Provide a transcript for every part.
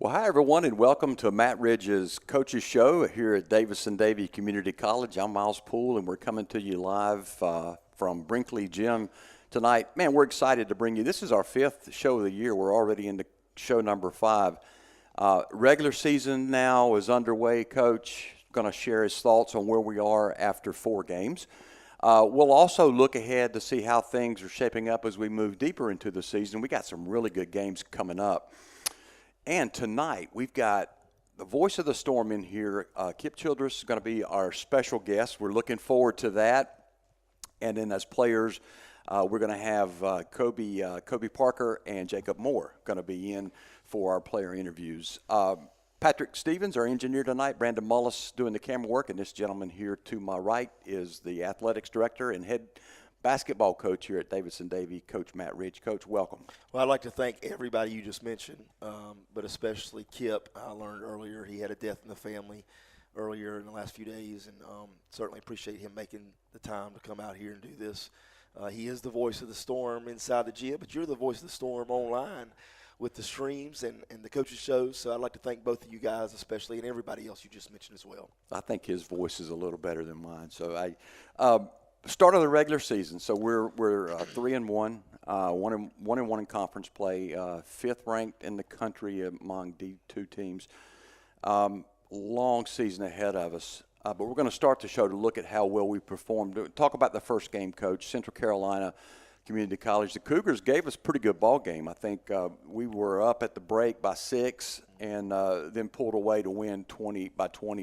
Well, hi, everyone, and welcome to Matt Ridge's Coaches Show here at Davidson-Davie Community College. I'm Miles Poole, and we're coming to you live from Brinkley Gym tonight. Man, we're excited to bring you. This is our fifth show of the year. We're already into show number 5. Regular season now is underway. Coach going to share his thoughts on where we are after 4 games. We'll also look ahead to see how things are shaping up as we move deeper into the season. We got some really good games coming up. And tonight, we've got the voice of the storm in here. Kip Childress is going to be our special guest. We're looking forward to that. And then as players, we're going to have Kobe Parker and Jacob Moore going to be in for our player interviews. Patrick Stevens, our engineer tonight, Brandon Mullis doing the camera work, and this gentleman here to my right is the athletics director and head basketball coach here at Davidson-Davie, Coach Matt Ridge. Coach, welcome. Well, I'd like to thank everybody you just mentioned, but especially Kip. I learned earlier he had a death in the family earlier in the last few days, and certainly appreciate him making the time to come out here and do this. He is the voice of the storm inside the gym, but you're the voice of the storm online with the streams and the coaches shows. So I'd like to thank both of you guys especially, and everybody else you just mentioned as well. I think his voice is a little better than mine. So start of the regular season. So we're 3-1, 1-1 in conference play, 5th ranked in the country among D2 teams. Long season ahead of us. But we're going to start the show to look at how well we performed. Talk about the first game, Coach. Central Carolina Community College. The Cougars gave us a pretty good ball game. I think we were up at the break by 6 and then pulled away to win 20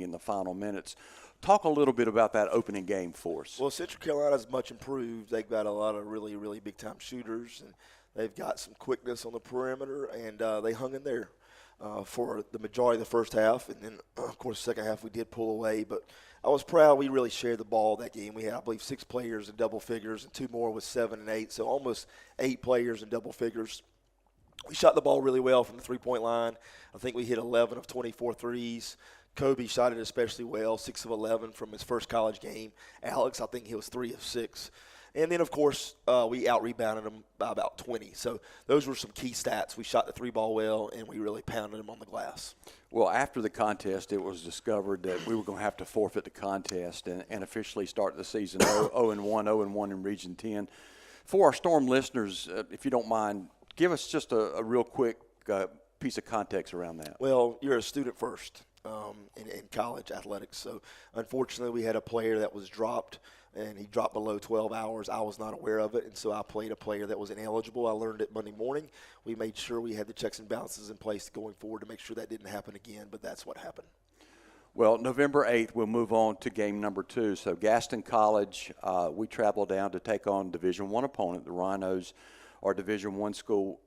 in the final minutes. Talk a little bit about that opening game for us. Well, Central Carolina's much improved. They've got a lot of really, really big-time shooters, and they've got some quickness on the perimeter, and they hung in there for the majority of the first half. And then, of course, the second half we did pull away. But I was proud we really shared the ball that game. We had, I believe, 6 players in double figures and 2 more with 7 and 8, so almost 8 players in double figures. We shot the ball really well from the three-point line. I think we hit 11 of 24 threes. Kobe shot it especially well, 6 of 11 from his first college game. Alex, I think he was 3 of 6. And then, of course, we out-rebounded them by about 20. So those were some key stats. We shot the 3-ball well, and we really pounded them on the glass. Well, after the contest, it was discovered that we were going to have to forfeit the contest and officially start the season 0-1 in Region 10. For our Storm listeners, if you don't mind, give us just a real quick piece of context around that. Well, you're a student first. In college athletics. So, unfortunately, we had a player that was dropped, and he dropped below 12 hours. I was not aware of it, and so I played a player that was ineligible. I learned it Monday morning. We made sure we had the checks and balances in place going forward to make sure that didn't happen again, but that's what happened. Well, November 8th, we'll move on to game number 2. So, Gaston College, we travel down to take on Division I opponent, the Rhinos, our Division I school.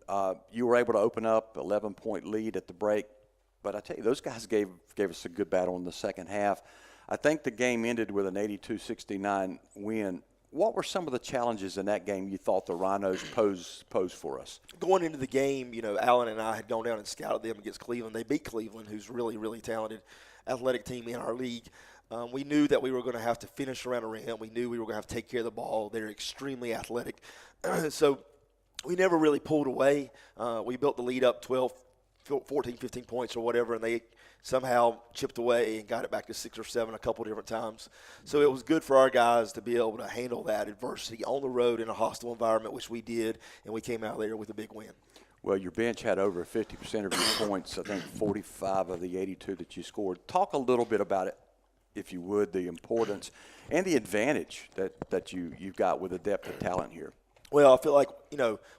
You were able to open up 11-point lead at the break. But I tell you, those guys gave us a good battle in the second half. I think the game ended with an 82-69 win. What were some of the challenges in that game you thought the Rhinos posed for us? Going into the game, Alan and I had gone down and scouted them against Cleveland. They beat Cleveland, who's really, really talented athletic team in our league. We knew that we were going to have to finish around the rim. We knew we were going to have to take care of the ball. They're extremely athletic. So we never really pulled away. We built the lead up 14, 15 points or whatever, and they somehow chipped away and got it back to 6 or 7 a couple different times. So it was good for our guys to be able to handle that adversity on the road in a hostile environment, which we did, and we came out there with a big win. Well, your bench had over 50% of your points, I think 45 of the 82 that you scored. Talk a little bit about it, if you would, the importance and the advantage that you've got with the depth of talent here. Well, I feel like,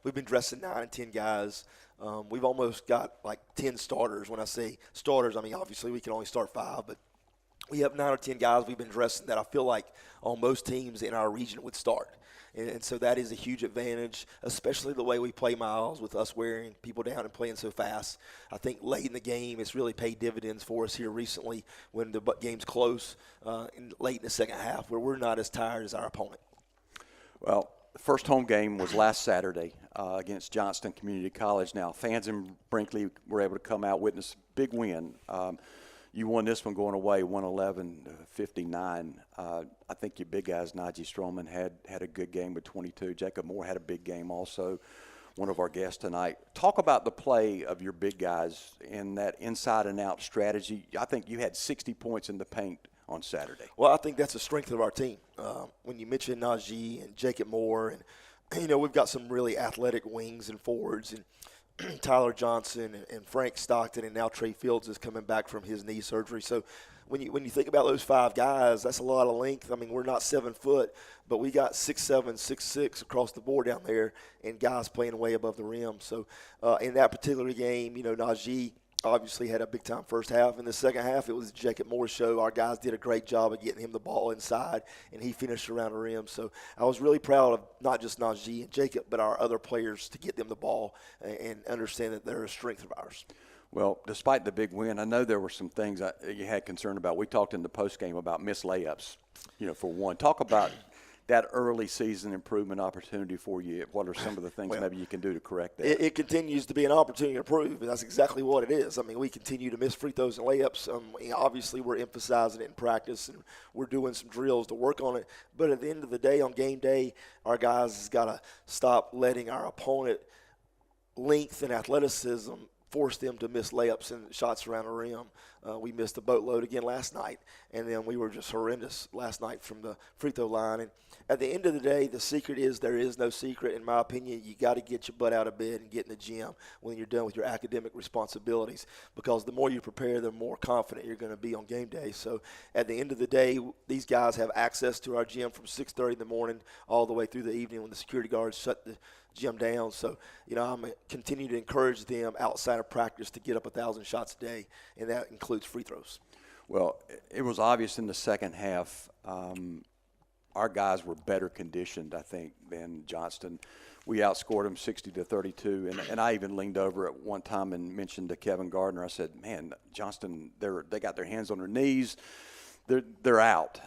we've been dressing 9 and 10 guys. We've almost got like 10 starters. When I say starters, I mean obviously we can only start 5, but we have 9 or 10 guys we've been dressing that I feel like on most teams in our region would start. And so that is a huge advantage, especially the way we play, Miles, with us wearing people down and playing so fast. I think late in the game it's really paid dividends for us here recently when the game's close late in the second half where we're not as tired as our opponent. Well, the first home game was last Saturday against Johnston Community College. Now, fans in Brinkley were able to come out, witness a big win. You won this one going away, 111-59. I think your big guys, Najee Stroman, had a good game with 22. Jacob Moore had a big game also one of our guests tonight. Talk about the play of your big guys and that inside and out strategy. I think you had 60 points in the paint on Saturday. Well, I think that's a strength of our team. When you mention Najee and Jacob Moore, and we've got some really athletic wings and forwards, and Tyler Johnson and Frank Stockton, and now Trey Fields is coming back from his knee surgery. So when you think about those 5 guys, that's a lot of length. I mean, we're not 7 foot, but we got 6'7", 6'6" across the board down there, and guys playing way above the rim. So in that particular game, Najee obviously had a big-time first half. In the second half, it was Jacob Moore's show. Our guys did a great job of getting him the ball inside, and he finished around the rim. So I was really proud of not just Najee and Jacob, but our other players to get them the ball and understand that they're a strength of ours. Well, despite the big win, I know there were some things you had concern about. We talked in the postgame about missed layups, for one. Talk about that early season improvement opportunity for you. What are some of the things maybe you can do to correct that? It continues to be an opportunity to improve, and that's exactly what it is. I mean, we continue to miss free throws and layups. Obviously, we're emphasizing it in practice, and we're doing some drills to work on it. But at the end of the day, on game day, our guys has got to stop letting our opponent length and athleticism force them to miss layups and shots around the rim. We missed a boatload again last night, and then we were just horrendous last night from the free throw line. And at the end of the day, the secret is there is no secret. In my opinion, you got to get your butt out of bed and get in the gym when you're done with your academic responsibilities, because the more you prepare, the more confident you're going to be on game day. So at the end of the day, these guys have access to our gym from 6:30 in the morning all the way through the evening when the security guards shut the gym down. So, I'm continue to encourage them outside of practice to get up 1,000 shots a day, and that includes free throws. Well, it was obvious in the second half our guys were better conditioned, I think, than Johnston. We outscored them 60-32, and I even leaned over at one time and mentioned to Kevin Gardner, I said, man, Johnston, they got their hands on their knees. They're out.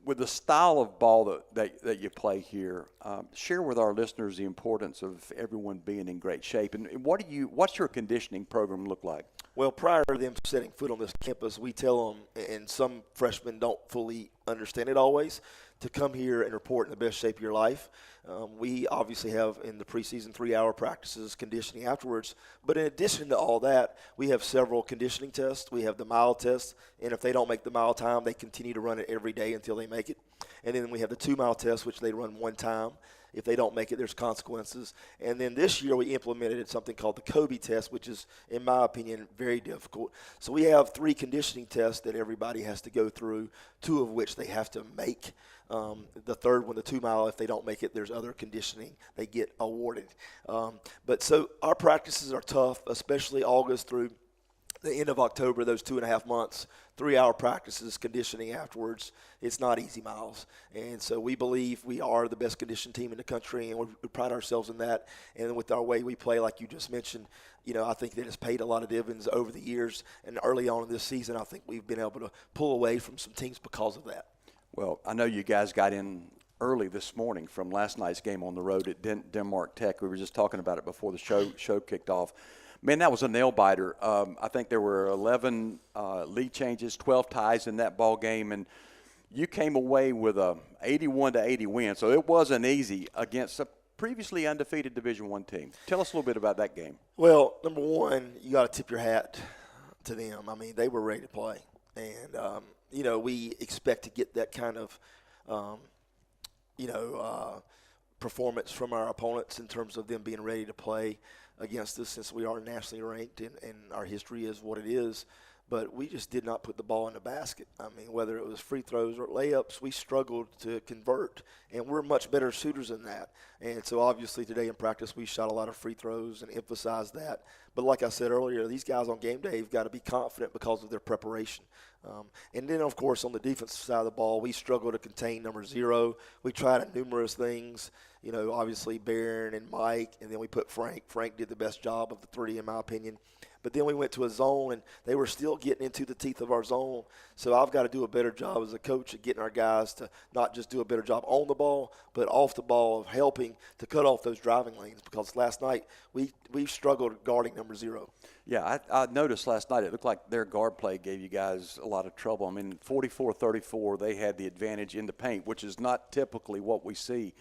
With the style of ball that you play here, share with our listeners the importance of everyone being in great shape. And what's your conditioning program look like? Well, prior to them setting foot on this campus, we tell them, and some freshmen don't fully understand it always, to come here and report in the best shape of your life. We obviously have in the preseason 3-hour practices, conditioning afterwards. But in addition to all that, we have several conditioning tests. We have the mile test, and if they don't make the mile time, they continue to run it every day until they make it. And then we have the 2-mile test, which they run one time. If they don't make it, there's consequences. And then this year we implemented something called the Kobe test, which is, in my opinion, very difficult. So we have 3 conditioning tests that everybody has to go through, 2 of which they have to make. The third one, the 2-mile, if they don't make it, there's other conditioning they get awarded. But so our practices are tough, especially August through the end of October, those 2.5 months, 3-hour practices, conditioning afterwards. It's not easy, Miles. And so we believe we are the best conditioned team in the country, and we pride ourselves in that. And with our way we play, like you just mentioned, I think that it's paid a lot of dividends over the years. And early on in this season, I think we've been able to pull away from some teams because of that. Well, I know you guys got in early this morning from last night's game on the road at Denmark Tech. We were just talking about it before the show kicked off. Man, that was a nail-biter. I think there were 11 lead changes, 12 ties in that ball game, and you came away with a 81-80 win. So it wasn't easy against a previously undefeated Division I team. Tell us a little bit about that game. Well, number one, you got to tip your hat to them. I mean, they were ready to play. And, we expect to get that kind of, performance from our opponents in terms of them being ready to play against us, since we are nationally ranked and our history is what it is. But we just did not put the ball in the basket. I mean, whether it was free throws or layups, we struggled to convert, and we're much better shooters than that. And so obviously today in practice we shot a lot of free throws and emphasized that. But like I said earlier, these guys on game day have got to be confident because of their preparation. And then, of course, on the defensive side of the ball, we struggle to contain number 0. We tried numerous things, obviously Barron and Mike, and then we put Frank. Frank did the best job of the 3, in my opinion. But then we went to a zone, and they were still getting into the teeth of our zone. So I've got to do a better job as a coach at getting our guys to not just do a better job on the ball, but off the ball, of helping to cut off those driving lanes, because last night we struggled guarding number 0. Yeah, I noticed last night it looked like their guard play gave you guys a lot of trouble. I mean, 44-34, they had the advantage in the paint, which is not typically what we see.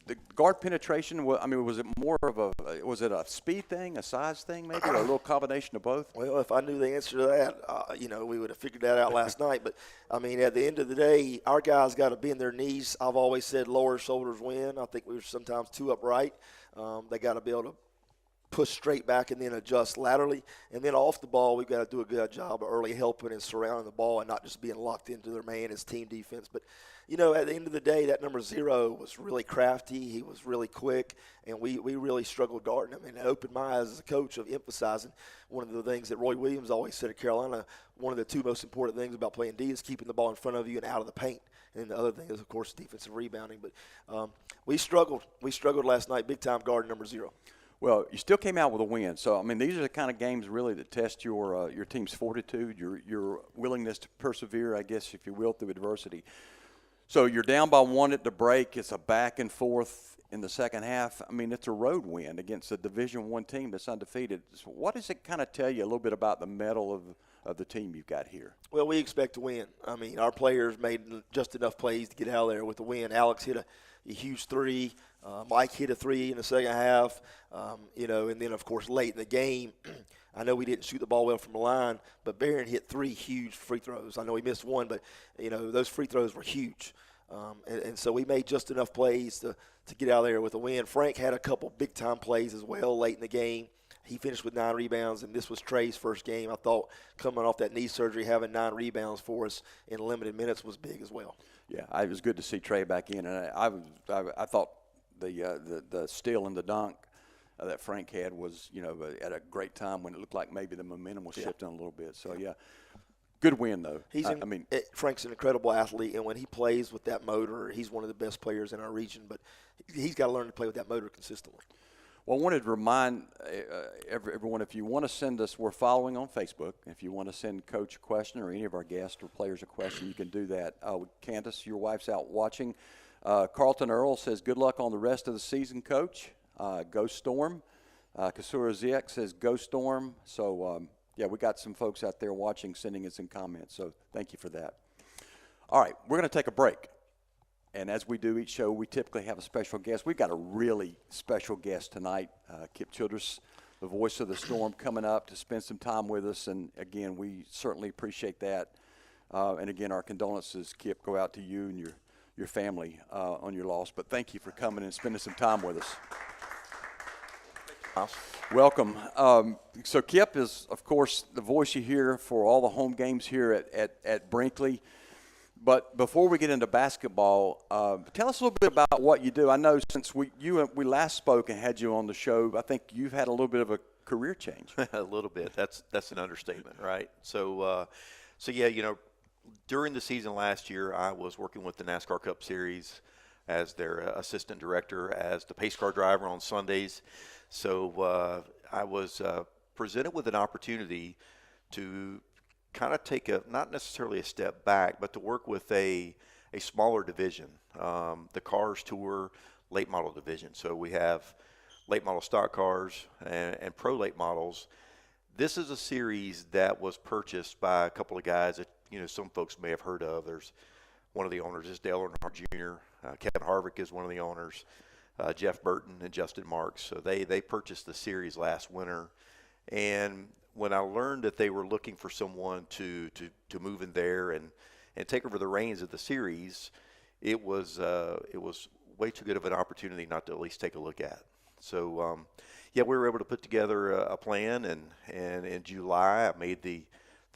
the guard penetration, I mean, was it more of was it a speed thing, a size thing maybe, or a little combination of both? Well, if I knew the answer to that, we would have figured that out last night. But, I mean, at the end of the day, our guys got to bend their knees. I've always said lower shoulders win. I think we were sometimes too upright. They got to be able to push straight back and then adjust laterally. And then off the ball, we've got to do a good job of early helping and surrounding the ball and not just being locked into their man as team defense. But, at the end of the day, that number 0 was really crafty. He was really quick, and we really struggled guarding him. And it opened my eyes as a coach of emphasizing one of the things that Roy Williams always said at Carolina, one of the 2 most important things about playing D is keeping the ball in front of you and out of the paint. And the other thing is, of course, defensive rebounding. But we struggled. We struggled last night big time guarding number 0. Well, you still came out with a win. So, I mean, these are the kind of games really that test your team's fortitude, your willingness to persevere, I guess, if you will, through adversity. So you're down by 1 at the break. It's a back and forth in the second half. I mean, it's a road win against a Division I team that's undefeated. So what does it kind of tell you a little bit about the mettle of the team you've got here? Well, we expect to win. I mean, our players made just enough plays to get out of there with the win. Alex hit a huge 3. Mike hit a 3 in the second half. And then, of course, late in the game, I know we didn't shoot the ball well from the line, but Barron hit 3 huge free throws. I know he missed 1, but, those free throws were huge. And so we made just enough plays to get out of there with a win. Frank had a couple big-time plays as well late in the game. He finished with 9 rebounds, and this was Trey's first game. I thought coming off that knee surgery, having 9 rebounds for us in limited minutes was big as well. Yeah, it was good to see Trey back in, and I thought the steal and the dunk that Frank had was, at a great time when it looked like maybe the momentum was shifting a little bit. So, yeah, good win, though. Frank's an incredible athlete, and when he plays with that motor, he's one of the best players in our region. But he's got to learn to play with that motor consistently. Well, I wanted to remind everyone, if you want to send us, we're following on Facebook. If you want to send Coach a question or any of our guests or players a question, you can do that. Candace, your wife's out watching. Carlton Earl says, good luck on the rest of the season, Coach. Go Storm. Kasura Ziek says, go Storm. So, we got some folks out there watching, sending us some comments. So thank you for that. All right, we're going to take a break. And as we do each show, we typically have a special guest. We've got a really special guest tonight, Kip Childress, the voice of the Storm, coming up to spend some time with us. And, again, we certainly appreciate that. And, again, our condolences, Kip, go out to you and your family on your loss. But thank you for coming and spending some time with us. Welcome. So Kip is, of course, the voice you hear for all the home games here at Brinkley. But before we get into basketball, tell us a little bit about what you do. I know since we last spoke and had you on the show, I think you've had a little bit of a career change. A little bit. That's an understatement, right? So yeah, during the season last year, I was working with the NASCAR Cup Series as their assistant director, as the pace car driver on Sundays. So I was presented with an opportunity to kind of take not necessarily a step back, but to work with a smaller division, the Cars Tour late model division. So we have late model stock cars and pro late models. This is a series that was purchased by a couple of guys that some folks may have heard of. There's one of the owners is Dale Earnhardt Jr. Kevin Harvick is one of the owners. Jeff Burton and Justin Marks. So they purchased the series last winter, and when I learned that they were looking for someone to move in there and take over the reins of the series, it was way too good of an opportunity not to at least take a look at. So, we were able to put together a plan, and in July I made the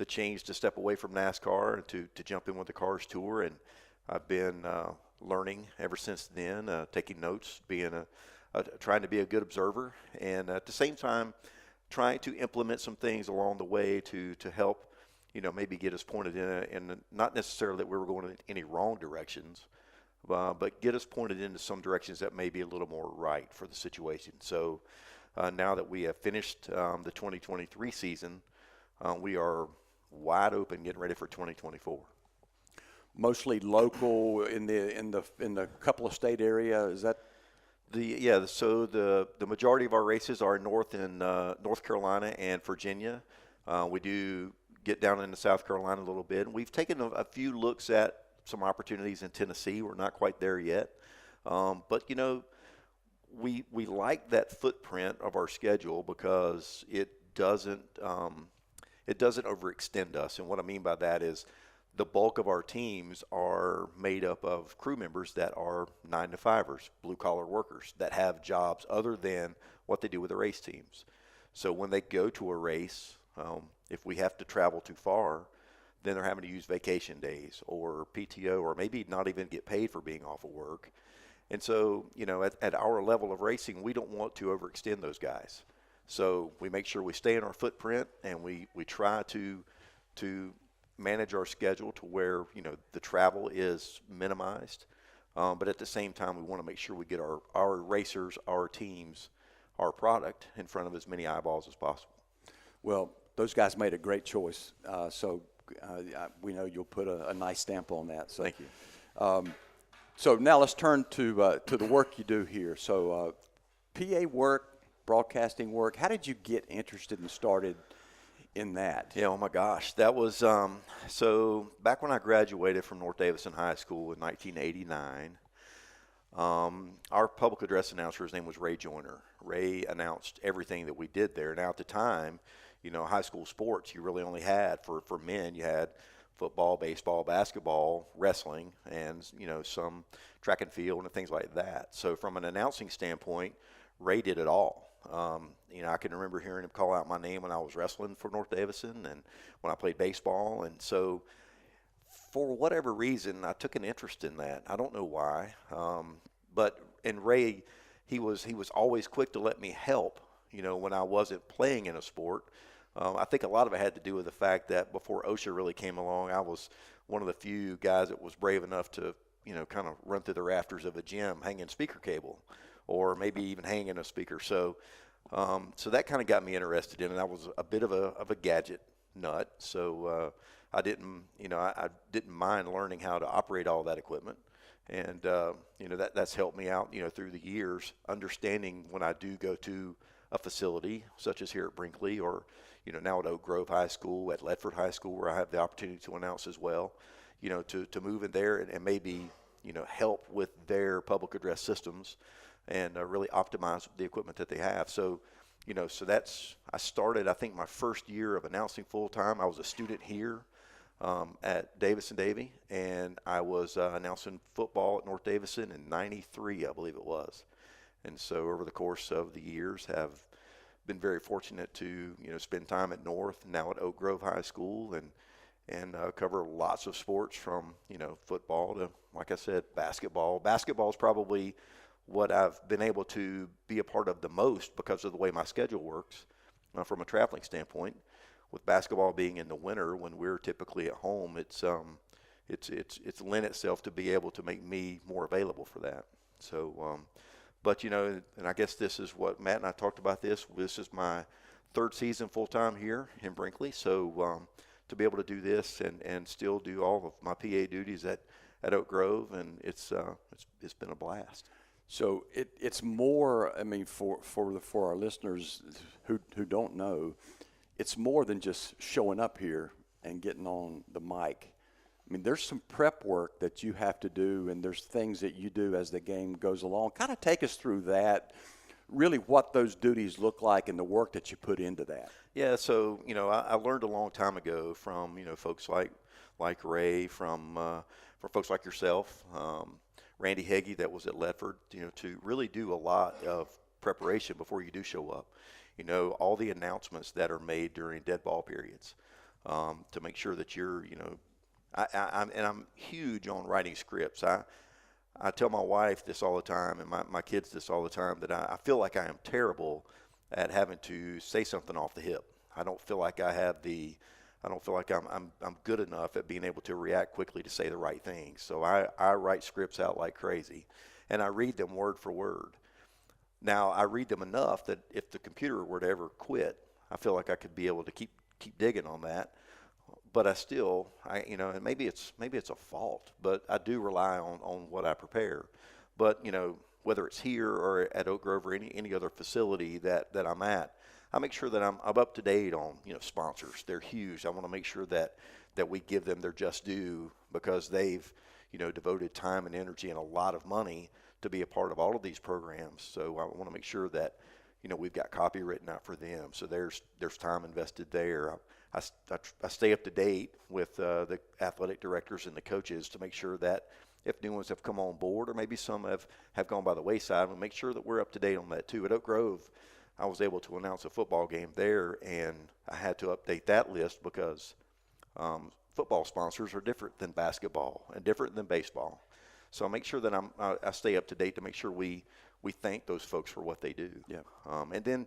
change to step away from NASCAR and to jump in with the Cars Tour, and I've been learning ever since then, taking notes, being trying to be a good observer, and at the same time trying to implement some things along the way to help, maybe get us pointed in not necessarily that we were going in any wrong directions, but get us pointed into some directions that may be a little more right for the situation. So now that we have finished the 2023 season, we are wide open getting ready for 2024. Mostly local in the couple of state area, is that? So the majority of our races are north in North Carolina and Virginia. We do get down into South Carolina a little bit. And we've taken a few looks at some opportunities in Tennessee. We're not quite there yet. But we like that footprint of our schedule because it doesn't overextend us. And what I mean by that is the bulk of our teams are made up of crew members that are 9-to-5ers, blue-collar workers that have jobs other than what they do with the race teams. So when they go to a race, if we have to travel too far, then they're having to use vacation days or PTO, or maybe not even get paid for being off of work. And so, at our level of racing, we don't want to overextend those guys. So we make sure we stay in our footprint, and we try to manage our schedule to where, the travel is minimized. But at the same time, we want to make sure we get our racers, our teams, our product in front of as many eyeballs as possible. Well, those guys made a great choice. So we know you'll put a nice stamp on that. So thank you. So now let's turn to the work you do here. So PA work, broadcasting work. How did you get interested and started in that? Yeah, oh my gosh. That was, so back when I graduated from North Davidson High School in 1989, our public address announcer, his name was Ray Joyner. Ray announced everything that we did there. Now at the time, high school sports, you really only had, for men, you had football, baseball, basketball, wrestling, and, some track and field and things like that. So from an announcing standpoint, Ray did it all. I can remember hearing him call out my name when I was wrestling for North Davidson and when I played baseball. And so for whatever reason, I took an interest in that. I don't know why. And Ray, he was always quick to let me help, when I wasn't playing in a sport. I think a lot of it had to do with the fact that before OSHA really came along, I was one of the few guys that was brave enough to, kind of run through the rafters of a gym hanging speaker cable, or maybe even hanging a speaker. So that kind of got me interested in it. I was a bit of a gadget nut, so I didn't mind learning how to operate all that equipment, and that's helped me out, through the years, understanding when I do go to a facility such as here at Brinkley, or now at Oak Grove High School, at Ledford High School, where I have the opportunity to announce as well, to move in there and maybe help with their public address systems and really optimize the equipment that they have. So I started, I think, my first year of announcing full time. I was a student here at Davidson-Davie, and I was announcing football at North Davidson in '93, I believe it was. And so over the course of the years, have been very fortunate to spend time at North, now at Oak Grove High School, and cover lots of sports from football to, like I said, basketball. Basketball is probably what I've been able to be a part of the most because of the way my schedule works from a traveling standpoint. With basketball being in the winter when we're typically at home, it's lent itself to be able to make me more available for that. So, but and I guess this is what Matt and I talked about. This is my third season full time here in Brinkley. So to be able to do this and still do all of my PA duties at Oak Grove, and it's been a blast. So it's more, I mean, for our listeners who don't know, it's more than just showing up here and getting on the mic. I mean, there's some prep work that you have to do, and there's things that you do as the game goes along. Kind of take us through that, really what those duties look like and the work that you put into that. Yeah, so, I learned a long time ago from, folks like Ray, from folks like yourself, Randy Heggie that was at Ledford, to really do a lot of preparation before you do show up. All the announcements that are made during dead ball periods, to make sure that you're, I'm huge on writing scripts. I tell my wife this all the time, and my kids this all the time, that I feel like I am terrible at having to say something off the hip. I don't feel like I'm good enough at being able to react quickly to say the right thing. So I write scripts out like crazy, and I read them word for word. Now, I read them enough that if the computer were to ever quit, I feel like I could be able to keep digging on that. But I still, and maybe it's a fault, but I do rely on what I prepare. But, whether it's here or at Oak Grove or any other facility that I'm at, I make sure that I'm up to date on, sponsors. They're huge. I want to make sure that we give them their just due because they've, devoted time and energy and a lot of money to be a part of all of these programs. So I want to make sure that, we've got copy written out for them. So there's time invested there. I stay up to date with the athletic directors and the coaches to make sure that if new ones have come on board, or maybe some have gone by the wayside, we'll make sure that we're up to date on that too. At Oak Grove, I was able to announce a football game there, and I had to update that list because football sponsors are different than basketball and different than baseball. So I make sure that I stay up to date to make sure we thank those folks for what they do. Yeah. And then,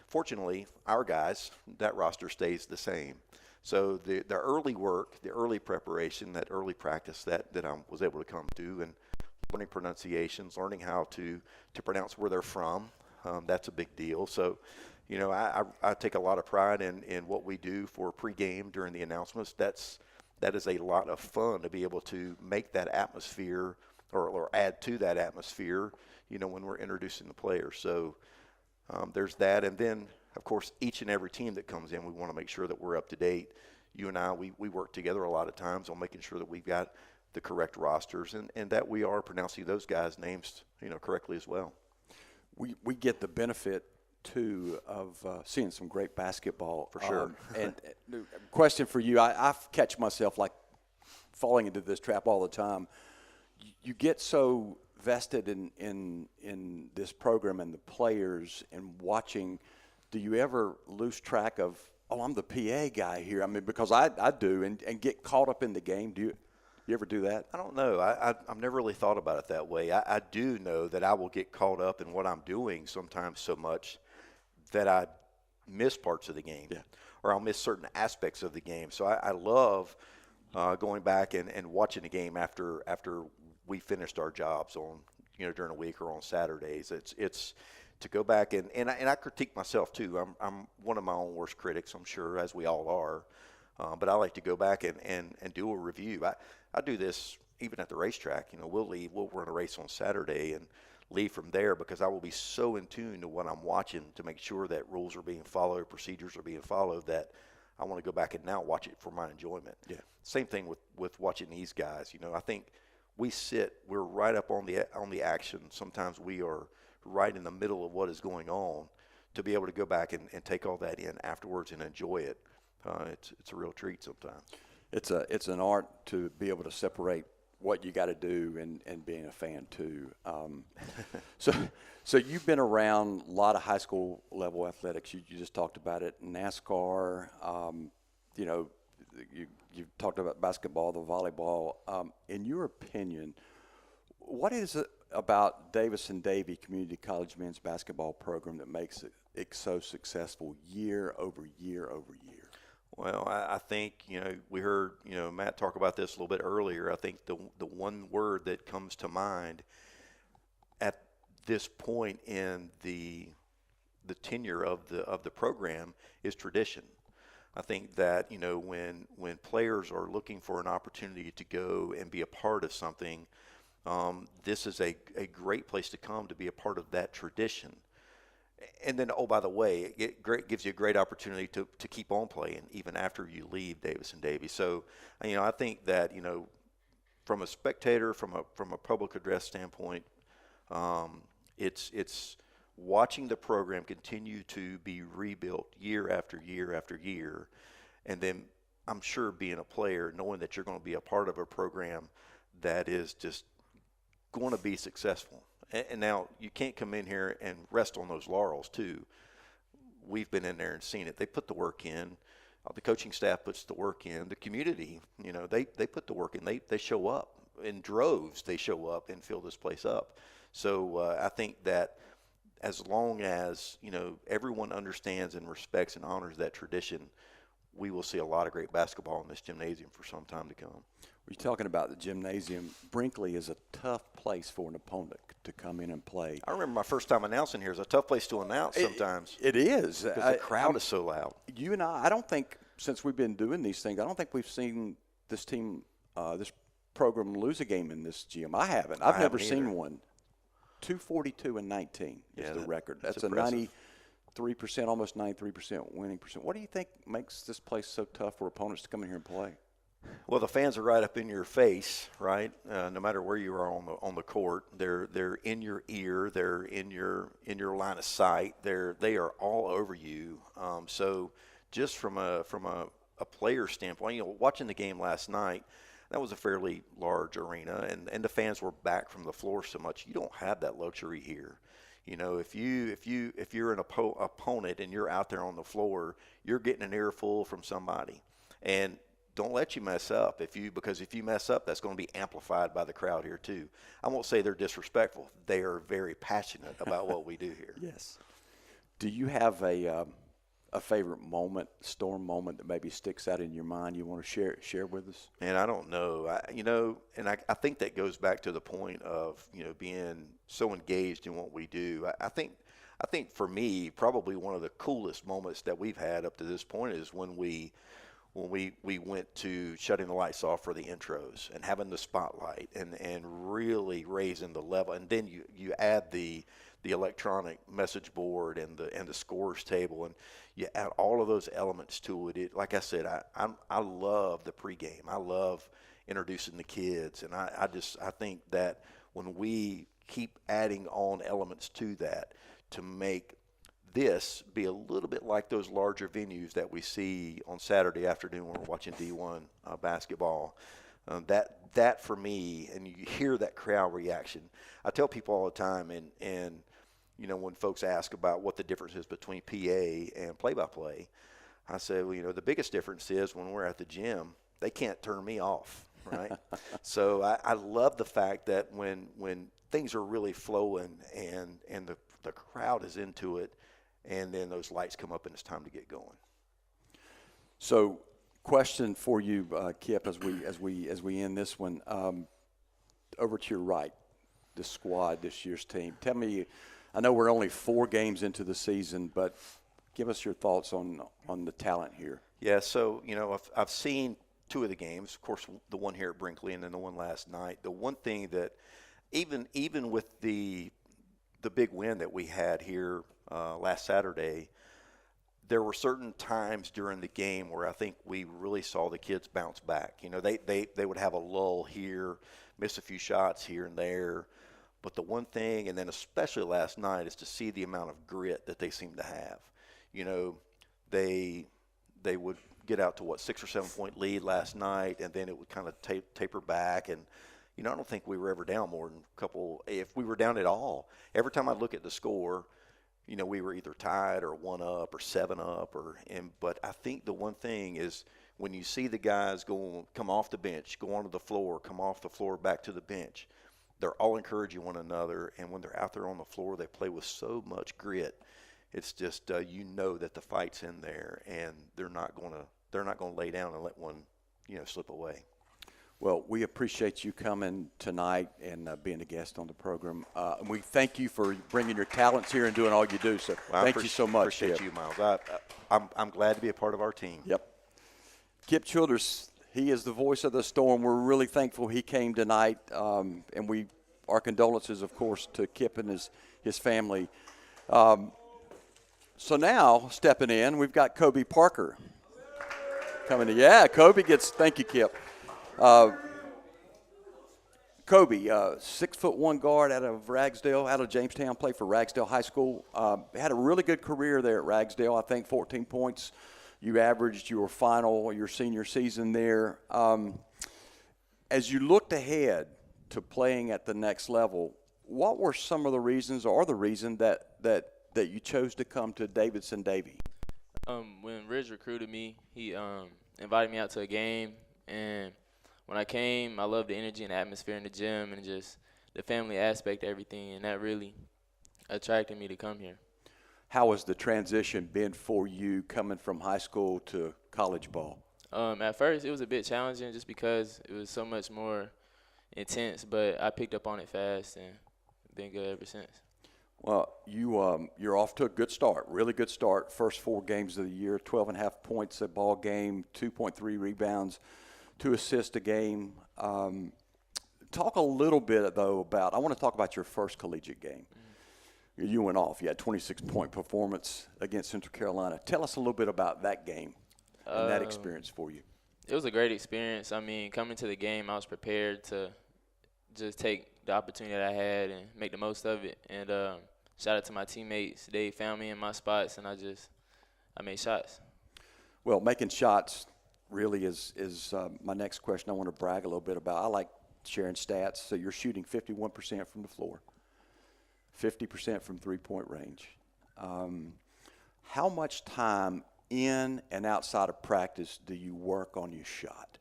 fortunately, our guys, that roster stays the same. So the early work, the early preparation, that early practice that I was able to come to, and learning pronunciations, learning how to pronounce where they're from, that's a big deal. So, I take a lot of pride in what we do for pregame during the announcements. That is a lot of fun to be able to make that atmosphere or add to that atmosphere, when we're introducing the players. So there's that. And then, of course, each and every team that comes in, we want to make sure that we're up to date. You and I, we work together a lot of times on making sure that we've got the correct rosters and that we are pronouncing those guys' names, correctly as well. We get the benefit too of seeing some great basketball for sure. And question for you: I catch myself like falling into this trap all the time. You get so vested in this program and the players and watching. Do you ever lose track of, I'm the PA guy here? I mean, because I do, and get caught up in the game. Do you ever do that? I don't know. I've never really thought about it that way. I do know that I will get caught up in what I'm doing sometimes so much that I miss parts of the game, or I'll miss certain aspects of the game. So I love going back and watching the game after we finished our jobs on, during the week or on Saturdays. It's to go back and I critique myself too. I'm one of my own worst critics, I'm sure, as we all are. But I like to go back and do a review. I do this even at the racetrack. We'll run a race on Saturday and leave from there because I will be so in tune to what I'm watching to make sure that rules are being followed, procedures are being followed, that I want to go back and now watch it for my enjoyment. Yeah. Same thing with watching these guys. I think we're right up on the action. Sometimes we are right in the middle of what is going on. To be able to go back and take all that in afterwards and enjoy it, it's a real treat sometimes. It's an art to be able to separate what you got to do and being a fan too. So you've been around a lot of high school level athletics. You just talked about it, NASCAR. You've talked about basketball, the volleyball. In your opinion, what is it about Davidson-Davie Community College men's basketball program that makes it so successful year over year over year? Well, I think, we heard, Matt talk about this a little bit earlier. I think the one word that comes to mind at this point in the tenure of the program is tradition. I think that, when players are looking for an opportunity to go and be a part of something, this is a great place to come to be a part of that tradition. And then, by the way, it gives you a great opportunity to keep on playing even after you leave Davidson-Davie. So, I think that, from a spectator, from a public address standpoint, it's watching the program continue to be rebuilt year after year after year. And then I'm sure being a player, knowing that you're going to be a part of a program that is just going to be successful. And now you can't come in here and rest on those laurels too. We've been in there and seen it. They put the work in. The coaching staff puts the work in. The community, they put the work in. They show up in droves. They show up and fill this place up. So I think that as long as, everyone understands and respects and honors that tradition, we will see a lot of great basketball in this gymnasium for some time to come. You're talking about the gymnasium. Brinkley is a tough place for an opponent to come in and play. I remember my first time announcing here. It's a tough place to announce sometimes. It is. Because the crowd is so loud. You and I don't think, since we've been doing these things, I don't think we've seen this team, this program lose a game in this gym. I haven't. I've never seen one. 242-19 is the record. That's a 93%, almost 93% winning percent. What do you think makes this place so tough for opponents to come in here and play? Well, the fans are right up in your face, right? No matter where you are on the court, they're in your ear, they're in your line of sight. They are all over you. So just from a player standpoint, watching the game last night, that was a fairly large arena, and the fans were back from the floor so much. You don't have that luxury here. If you're an opponent and you're out there on the floor, you're getting an earful from somebody, and don't let you mess up. Because if you mess up, that's going to be amplified by the crowd here too. I won't say they're disrespectful. They are very passionate about what we do here. Yes. Do you have a favorite moment, storm moment that maybe sticks out in your mind you want to share with us? And I don't know. I think that goes back to the point of being so engaged in what we do. I think for me, probably one of the coolest moments that we've had up to this point is when we went to shutting the lights off for the intros and having the spotlight and really raising the level. And then you add the electronic message board and the scores table, and you add all of those elements to it. Like I said, I love the pregame. I love introducing the kids, and I think that when we keep adding on elements to that to make this be a little bit like those larger venues that we see on Saturday afternoon when we're watching D1 basketball. That for me, and you hear that crowd reaction. I tell people all the time, and when folks ask about what the difference is between PA and play-by-play, I say, well, the biggest difference is when we're at the gym, they can't turn me off, right? So I love the fact that when things are really flowing and the crowd is into it, and then those lights come up and it's time to get going. So, question for you, Kip, as we end this one. Over to your right, the squad, this year's team. Tell me, I know we're only 4 games into the season, but give us your thoughts on the talent here. Yeah, so I've seen 2 of the games. Of course, the one here at Brinkley and then the one last night. The one thing that even with the big win that we had here last Saturday, there were certain times during the game where I think we really saw the kids bounce back. They would have a lull here, miss a few shots here and there. But the one thing, and then especially last night, is to see the amount of grit that they seem to have. They would get out to 6 or 7 point lead last night, and then it would kind of taper back. And I don't think we were ever down more than a couple. If we were down at all, every time I look at the score, we were either tied or 1 up or 7 up. But I think the one thing is when you see the guys come off the bench, go onto the floor, come off the floor back to the bench, they're all encouraging one another. And when they're out there on the floor, they play with so much grit. It's just that the fight's in there, and they're not going to lay down and let one slip away. Well, we appreciate you coming tonight and being a guest on the program. And we thank you for bringing your talents here and doing all you do. So thank you so much. Appreciate you, Miles. I'm glad to be a part of our team. Yep. Kip Childers, he is the voice of the Storm. We're really thankful he came tonight. And our condolences, of course, to Kip and his family. So now, stepping in, we've got Kobe Parker coming in. Yeah, Kobe gets – thank you, Kip. Kobe, 6'1" guard out of Jamestown, played for Ragsdale High School. Had a really good career there at Ragsdale. I think 14 points you averaged your senior season there. As you looked ahead to playing at the next level, what were some of the reasons or the reason that you chose to come to Davidson-Davie? When Ridge recruited me, he invited me out to a game, and when I came, I loved the energy and the atmosphere in the gym and just the family aspect of everything, and that really attracted me to come here. How has the transition been for you coming from high school to college ball? At first, it was a bit challenging just because it was so much more intense, but I picked up on it fast and been good ever since. Well, you're off to a good start, really good start. First 4 games of the year, 12.5 points a ball game, 2.3 rebounds, 2 assists a game. Talk a little bit, though, I want to talk about your first collegiate game. Mm-hmm. You went off. You had 26-point performance against Central Carolina. Tell us a little bit about that game and that experience for you. It was a great experience. I mean, coming to the game, I was prepared to just take the opportunity that I had and make the most of it. And shout out to my teammates. They found me in my spots, and I made shots. Well, making shots really is my next question I want to brag a little bit about. I like sharing stats. So you're shooting 51% from the floor, 50% from three-point range. How much time in and outside of practice do you work on your shot?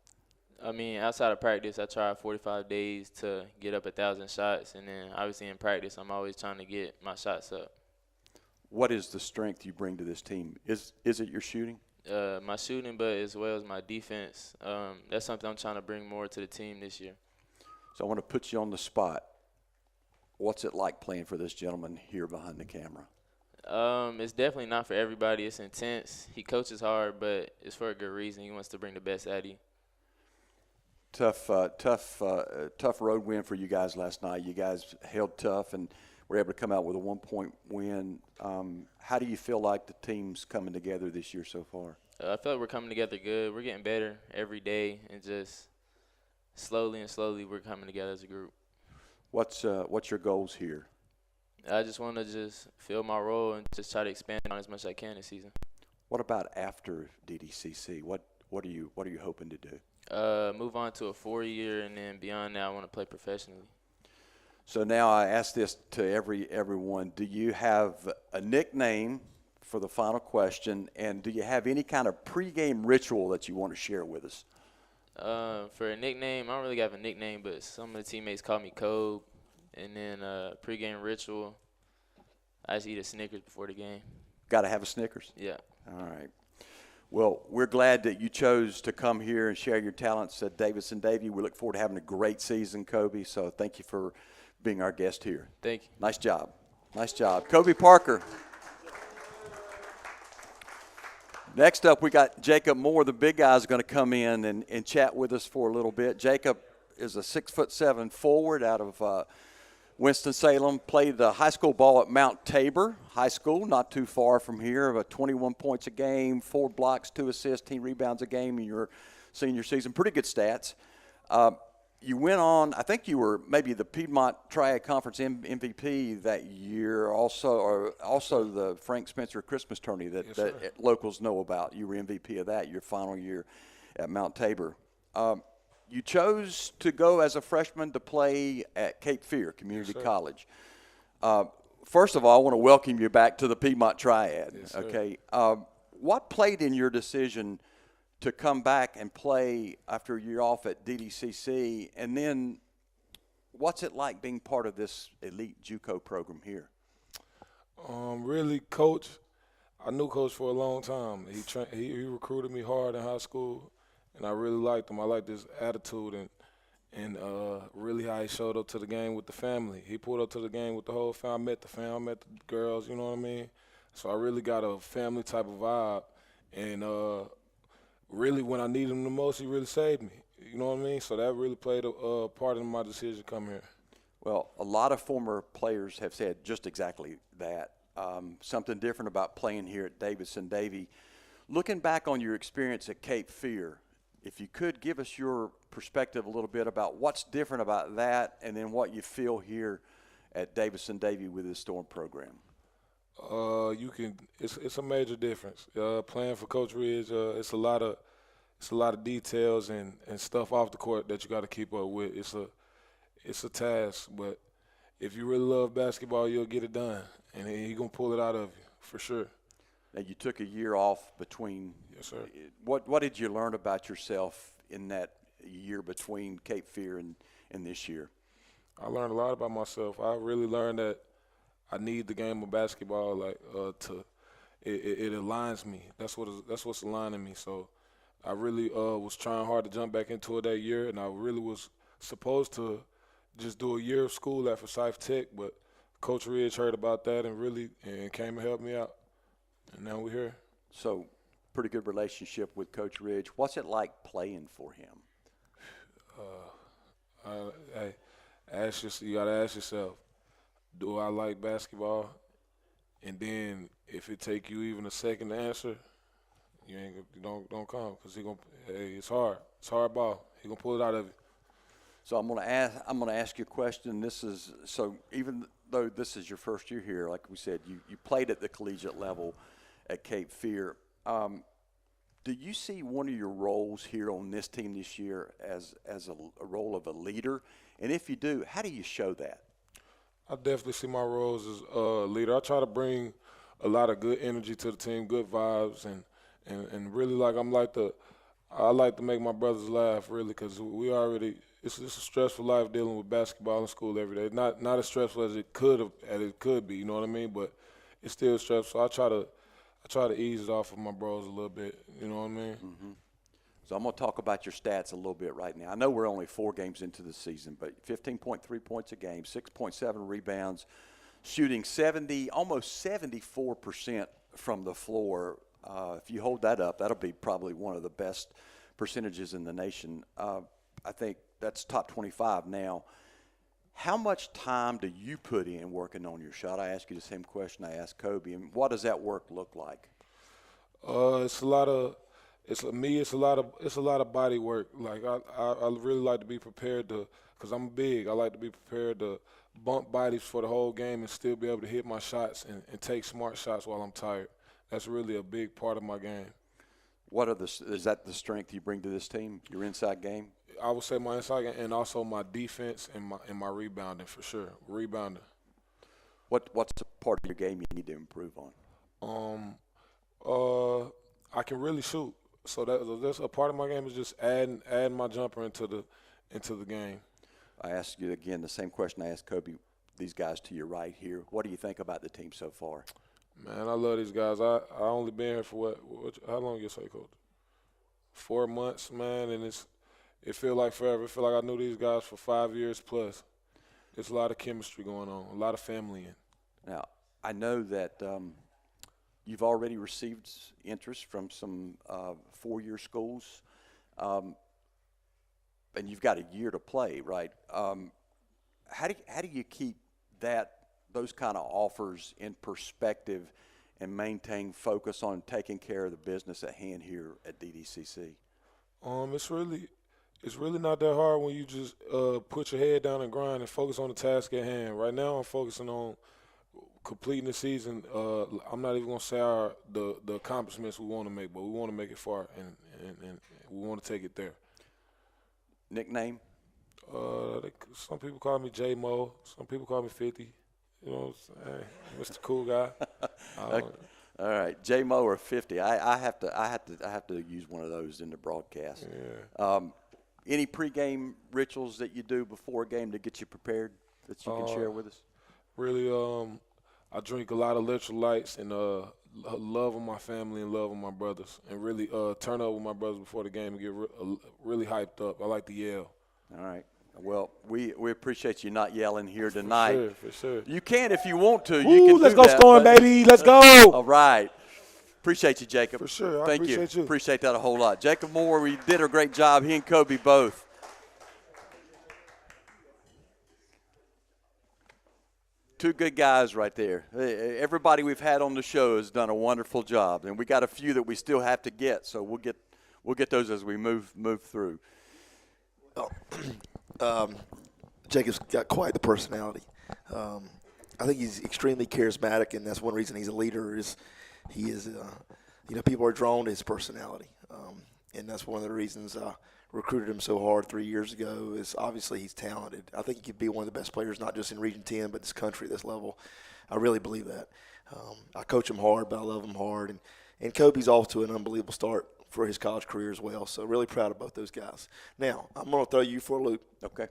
I mean, outside of practice, I try 45 days to get up 1,000 shots. And then obviously in practice, I'm always trying to get my shots up. What is the strength you bring to this team? Is it your shooting? My shooting, but as well as my defense. That's something I'm trying to bring more to the team this year. So I want to put you on the spot. What's it like playing for this gentleman here behind the camera? It's definitely not for everybody. It's intense. He coaches hard, but it's for a good reason. He wants to bring the best out of you. Tough road win for you guys last night. You guys held tough and were able to come out with a 1-point win. How do you feel like the team's coming together this year so far? I feel like we're coming together good. We're getting better every day, and just slowly we're coming together as a group. What's your goals here? I just want to just fill my role and just try to expand on as much as I can this season. What about after DDCC? What are you hoping to do? Move on to a 4-year, and then beyond that, I want to play professionally. So now I ask this to everyone. Do you have a nickname for the final question, and do you have any kind of pregame ritual that you want to share with us? For a nickname, I don't really have a nickname, but some of the teammates call me Kobe. And then pregame ritual, I just eat a Snickers before the game. Got to have a Snickers? Yeah. All right. Well, we're glad that you chose to come here and share your talents at Davidson-Davie. We look forward to having a great season, Kobe. So thank you for being our guest here. Thank you. Nice job. Nice job. Kobe Parker. Next up, we got Jacob Moore. The big guy is going to come in and chat with us for a little bit. Jacob is a 6'7" forward out of Winston-Salem. Played the high school ball at Mount Tabor High School, not too far from here. About 21 points a game, 4 blocks, 2 assists, 10 rebounds a game in your senior season. Pretty good stats. You went on, I think you were maybe the Piedmont Triad Conference MVP that year, also the Frank Spencer Christmas tourney that locals know about. You were MVP of that your final year at Mount Tabor. You chose to go as a freshman to play at Cape Fear Community College. First of all, I want to welcome you back to the Piedmont Triad. Yes, okay. What played in your decision to come back and play after a year off at DDCC? And then what's it like being part of this elite JUCO program here? Really, Coach, I knew Coach for a long time. He recruited me hard in high school, and I really liked him. I liked his attitude and really how he showed up to the game with the family. He pulled up to the game with the whole family. I met the met the girls, you know what I mean? So I really got a family type of vibe. And really, when I needed him the most, he really saved me. You know what I mean? So that really played a part in my decision to come here. Well, a lot of former players have said just exactly that. Something different about playing here at Davidson-Davie. Looking back on your experience at Cape Fear, if you could give us your perspective a little bit about what's different about that and then what you feel here at Davidson-Davie with this Storm program. It's a major difference. Playing for Coach Ridge, it's a lot of details and stuff off the court that you got to keep up with. It's a task, but if you really love basketball, you'll get it done, and he's gonna pull it out of you for sure. Now, you took a year off between. Yes, sir. What did you learn about yourself in that year between Cape Fear and this year? I learned a lot about myself. I really learned that I need the game of basketball it aligns me. That's what's aligning me. So I really was trying hard to jump back into it that year, and I really was supposed to just do a year of school at Forsyth Tech, but Coach Ridge heard about that and came and helped me out, and now we're here. So, pretty good relationship with Coach Ridge. What's it like playing for him? You got to ask yourself, do I like basketball? And then if it take you even a second to answer, don't come because it's hard. It's hard ball. He gonna pull it out of you. So I'm gonna ask you a question. This is so even though this is your first year here, like we said, you played at the collegiate level at Cape Fear. Do you see one of your roles here on this team this year as a role of a leader? And if you do, how do you show that? I definitely see my role as a leader. I try to bring a lot of good energy to the team, good vibes, and really I like to make my brothers laugh really because it's a stressful life dealing with basketball in school every day. Not as stressful as it could be, you know what I mean? But it's still stressful. I try to ease it off of my bros a little bit, you know what I mean? Mm-hmm. So I'm going to talk about your stats a little bit right now. I know we're only 4 games into the season, but 15.3 points a game, 6.7 rebounds, shooting almost 74% from the floor. If you hold that up, that'll be probably one of the best percentages in the nation. I think that's top 25 now. How much time do you put in working on your shot? I ask you the same question I asked Kobe, and what does that work look like? It's a lot of body work. Like I really like to be prepared because I'm big. I like to be prepared to bump bodies for the whole game and still be able to hit my shots and take smart shots while I'm tired. That's really a big part of my game. Is that the strength you bring to this team? Your inside game? I would say my inside game and also my defense and my rebounding for sure. Rebounding. What's the part of your game you need to improve on? I can really shoot. So that's a part of my game is just adding my jumper into the game. I ask you again the same question I asked Kobe. These guys to your right here. What do you think about the team so far? Man, I love these guys. I only been here for how long you say, Coach? 4 months, man, and it feel like forever. It feel like I knew these guys for 5 years plus. There's a lot of chemistry going on, a lot of family in. Now, I know that you've already received interest from some 4-year schools, and you've got a year to play, right? How do you keep those kind of offers in perspective and maintain focus on taking care of the business at hand here at DDCC? It's really not that hard when you just put your head down and grind and focus on the task at hand. Right now I'm focusing on completing the season. I'm not even going to say the accomplishments we want to make, but we want to make it far, and we want to take it there. Nickname? Some people call me J-Mo. Some people call me 50. You know, hey, Mr. Cool Guy. All right, J-Mo or 50. I have to use one of those in the broadcast. Yeah. Any pregame rituals that you do before a game to get you prepared that you can share with us? Really, I drink a lot of electrolytes and love on my family and love on my brothers, and really turn up with my brothers before the game and get really hyped up. I like to yell. All right. Well, we appreciate you not yelling here tonight. For sure. You can if you want to. Ooh, you can let's do go that, Storm, baby. Let's go. All right. Appreciate you, Jacob. For sure. Thank appreciate you. Appreciate that a whole lot. Jacob Moore, we did a great job. He and Kobe both. Two good guys right there. Everybody we've had on the show has done a wonderful job, and we got a few that we still have to get. So we'll get those as we move through. Jacob's got quite the personality. I think he's extremely charismatic, and that's one reason he's a leader. People are drawn to his personality, and that's one of the reasons I recruited him so hard 3 years ago. Is obviously he's talented. I think he could be one of the best players, not just in Region 10, but this country at this level. I really believe that. I coach him hard, but I love him hard, and Kobe's off to an unbelievable start for his college career as well. So really proud of both those guys. Now, I'm going to throw you for a loop. Okay.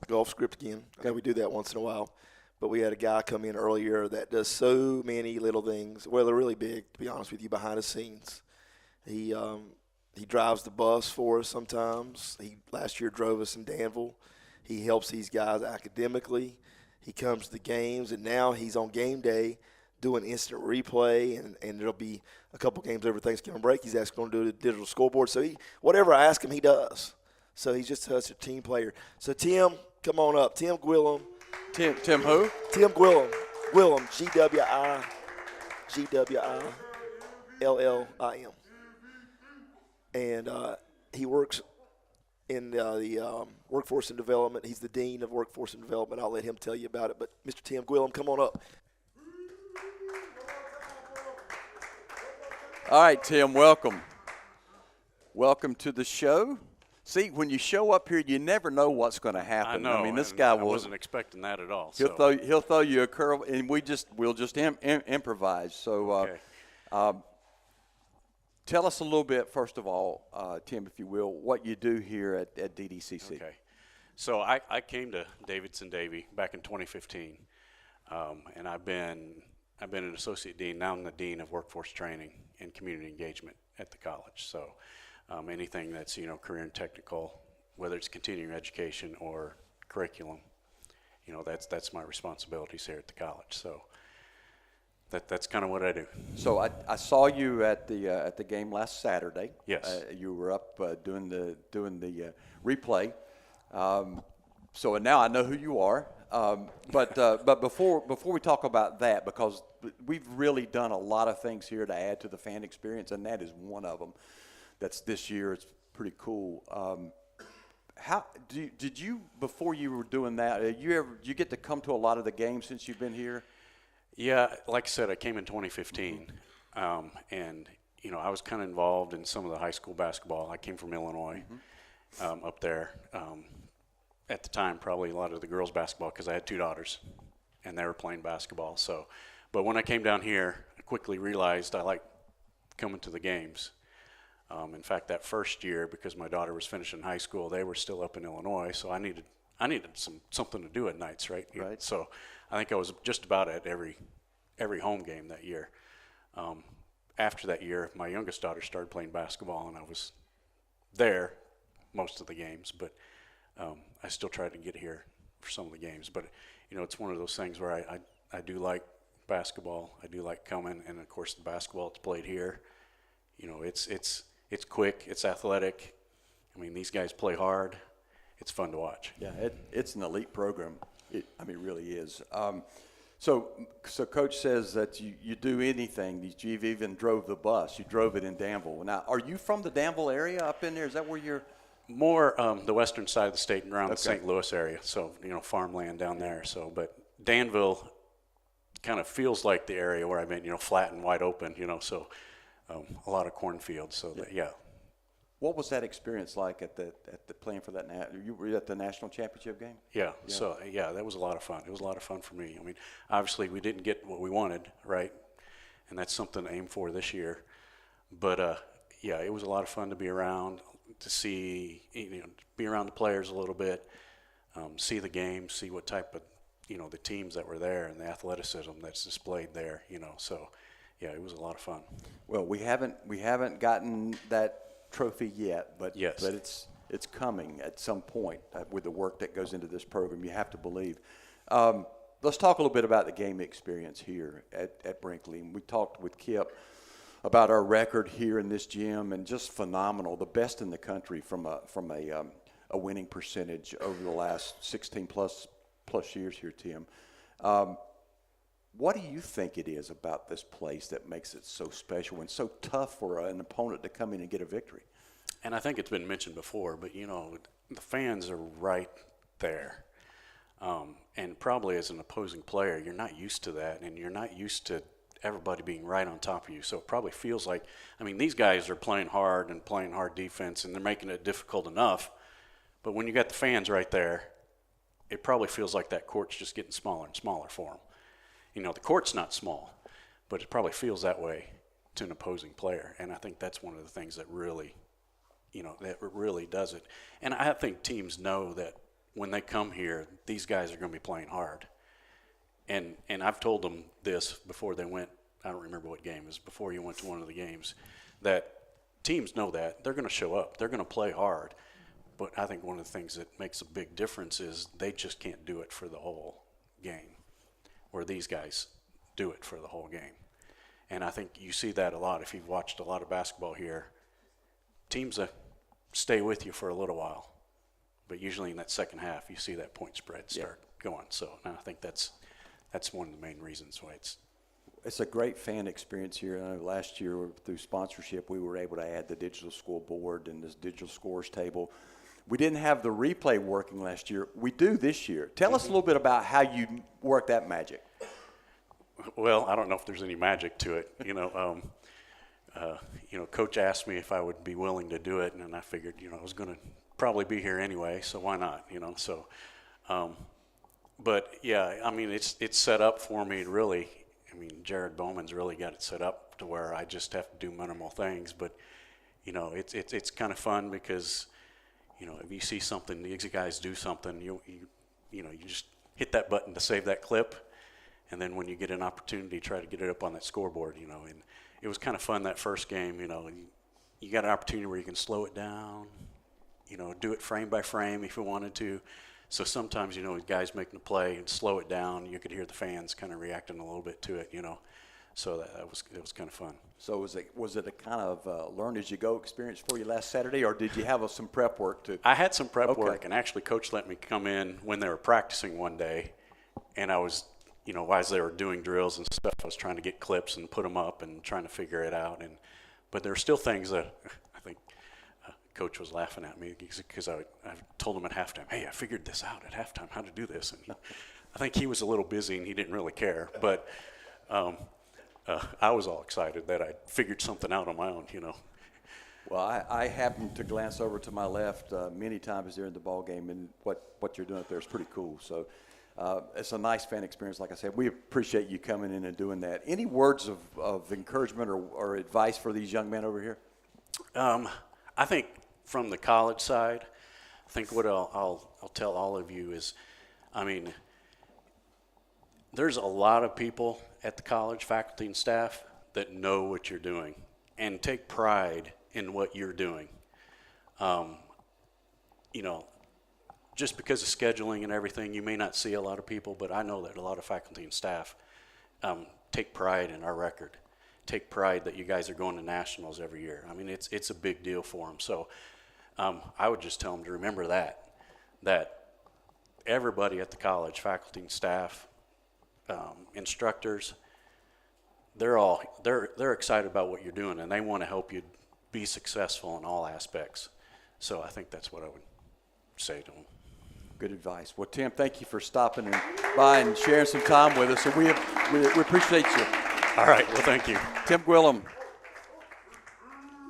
Go off script again. Okay, we do that once in a while. But we had a guy come in earlier that does so many little things. Well, they're really big, to be honest with you, behind the scenes. He drives the bus for us sometimes. He last year drove us in Danville. He helps these guys academically. He comes to the games, and now he's on game day doing instant replay, and there'll be a couple games over Thanksgiving break. He's actually going to do the digital scoreboard. So whatever I ask him, he does. So he's just such a team player. So Tim, come on up. Tim Gwillem. Tim who? Tim Gwillem. Gwillem, Gwillillim. and he works in the workforce and development. He's the dean of workforce and development. I'll let him tell you about it. But Mr. Tim Gwillem, come on up. All right, Tim, welcome. Welcome to the show. See, when you show up here, you never know what's going to happen. I know. I mean, this and guy I will. wasn't expecting that at all. He'll throw you a curve, and we'll just improvise. So, Okay. tell us a little bit, first of all, Tim, if you will, what you do here at DDCC. Okay. So I came to Davidson-Davie back in 2015, and I've been an associate dean. Now I'm the dean of workforce training and community engagement at the college. So anything that's career and technical, whether it's continuing education or curriculum, that's my responsibilities here at the college. So that's kind of what I do. So I saw you at the game last Saturday. Yes. You were up doing the replay. So now I know who you are. But before we talk about that, because we've really done a lot of things here to add to the fan experience, and that is one of them. That's this year. It's pretty cool. How did you, before you were doing that? You get to come to a lot of the games since you've been here? Yeah, like I said, I came in 2015, and I was kind of involved in some of the high school basketball. I came from Illinois, up there. At the time, probably a lot of the girls' basketball because I had two daughters, and they were playing basketball. So, but when I came down here, I quickly realized I liked coming to the games. In fact, that first year, because my daughter was finishing high school, they were still up in Illinois, so I needed something to do at nights, right? Right. So, I think I was just about at every home game that year. After that year, my youngest daughter started playing basketball, and I was there most of the games, but I still tried to get here for some of the games. But it's one of those things where I do like basketball. I do like coming, and of course the basketball that's played here. It's quick, it's athletic. I mean, these guys play hard. It's fun to watch. Yeah, it's an elite program. It really is. So Coach says that you do anything. You've even drove the bus. You drove it in Danville. Now, are you from the Danville area up in there? Is that where you're? More the western side of the state and around the Okay. St. Louis area. So, farmland down there. So, but Danville kind of feels like the area where I've been, flat and wide open, so a lot of cornfields. So, yeah. What was that experience like at the playing for that? You were at the national championship game? Yeah. So, that was a lot of fun. It was a lot of fun for me. I mean, obviously we didn't get what we wanted, right? And that's something to aim for this year. But, it was a lot of fun to be around, to see, be around the players a little bit, see the game, see what type of, the teams that were there and the athleticism that's displayed there, So, it was a lot of fun. Well, we haven't gotten that trophy yet, but yes. But it's coming at some point with the work that goes into this program. You have to believe. Let's talk a little bit about the game experience here at Brinkley. And we talked with Kip about our record here in this gym, and just phenomenal, the best in the country from a winning percentage over the last 16 plus years here, Tim. What do you think it is about this place that makes it so special and so tough for an opponent to come in and get a victory? And I think it's been mentioned before, but the fans are right there. And probably as an opposing player, you're not used to that, and you're not used to everybody being right on top of you. So it probably feels like, these guys are playing hard and playing hard defense, and they're making it difficult enough. But when you got the fans right there, it probably feels like that court's just getting smaller and smaller for them. The court's not small, but it probably feels that way to an opposing player. And I think that's one of the things that really, that really does it. And I think teams know that when they come here, these guys are going to be playing hard. And I've told them this before they went, I don't remember what game it was, before you went to one of the games, that teams know that. They're going to show up. They're going to play hard. But I think one of the things that makes a big difference is they just can't do it for the whole game, where these guys do it for the whole game. And I think you see that a lot. If you've watched a lot of basketball here, teams stay with you for a little while. But usually in that second half, you see that point spread start going. So I think that's one of the main reasons why it's It's a great fan experience here. I know last year through sponsorship, we were able to add the digital scoreboard and this digital scores table. We didn't have the replay working last year. We do this year. Tell us a little bit about how you work that magic. Well, I don't know if there's any magic to it. Coach asked me if I would be willing to do it, and I figured, I was going to probably be here anyway, so why not? But yeah, I mean, it's set up for me really. I mean, Jared Bowman's really got it set up to where I just have to do minimal things, but it's kind of fun because if you see something, these guys do something, you just hit that button to save that clip, and then when you get an opportunity, try to get it up on that scoreboard, and it was kind of fun that first game, you got an opportunity where you can slow it down, do it frame by frame if you wanted to. So sometimes, guys making a play and slow it down, you could hear the fans kind of reacting a little bit to it, So it was kind of fun. So was it a kind of learn as you go experience for you last Saturday, or did you have some prep work to? I had some prep work, and actually Coach let me come in when they were practicing one day, and I was, as they were doing drills and stuff, I was trying to get clips and put them up and trying to figure it out. But there are still things that I think Coach was laughing at me because I told him at halftime, hey, I figured this out at halftime, how to do this. And I think he was a little busy and he didn't really care. But I was all excited that I figured something out on my own, Well, I happened to glance over to my left many times during the ball game, and what you're doing up there is pretty cool. So it's a nice fan experience, like I said. We appreciate you coming in and doing that. Any words of encouragement or advice for these young men over here? I think from the college side, I think what I'll tell all of you is, there's a lot of people at the college, faculty and staff, that know what you're doing and take pride in what you're doing. Just because of scheduling and everything, you may not see a lot of people, but I know that a lot of faculty and staff take pride in our record, take pride that you guys are going to nationals every year. It's a big deal for them. So I would just tell them to remember that everybody at the college, faculty and staff, instructors, they're excited about what you're doing, and they want to help you be successful in all aspects. So I think that's what I would say to them. Good advice. Well, Tim, thank you for stopping by and sharing some time with us. And we appreciate you. All right. Well, thank you. Tim Gwillem.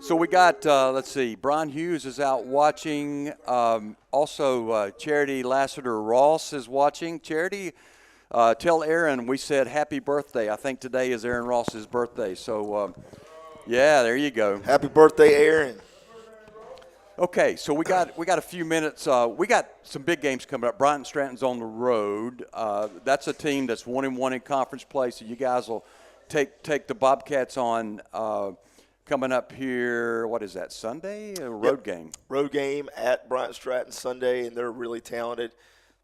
So we got, let's see, Brian Hughes is out watching. Also, Charity Lassiter-Ross is watching. Charity, tell Aaron we said happy birthday. I think today is Aaron Ross's birthday. So, yeah, there you go. Happy birthday, Aaron. Okay, so we got a few minutes. We got some big games coming up. Bryant Stratton's on the road. That's a team that's 1-1 in conference play. So you guys will take the Bobcats on coming up here. What is that, Sunday? A road game. Road game at Bryant Stratton Sunday, and they're really talented.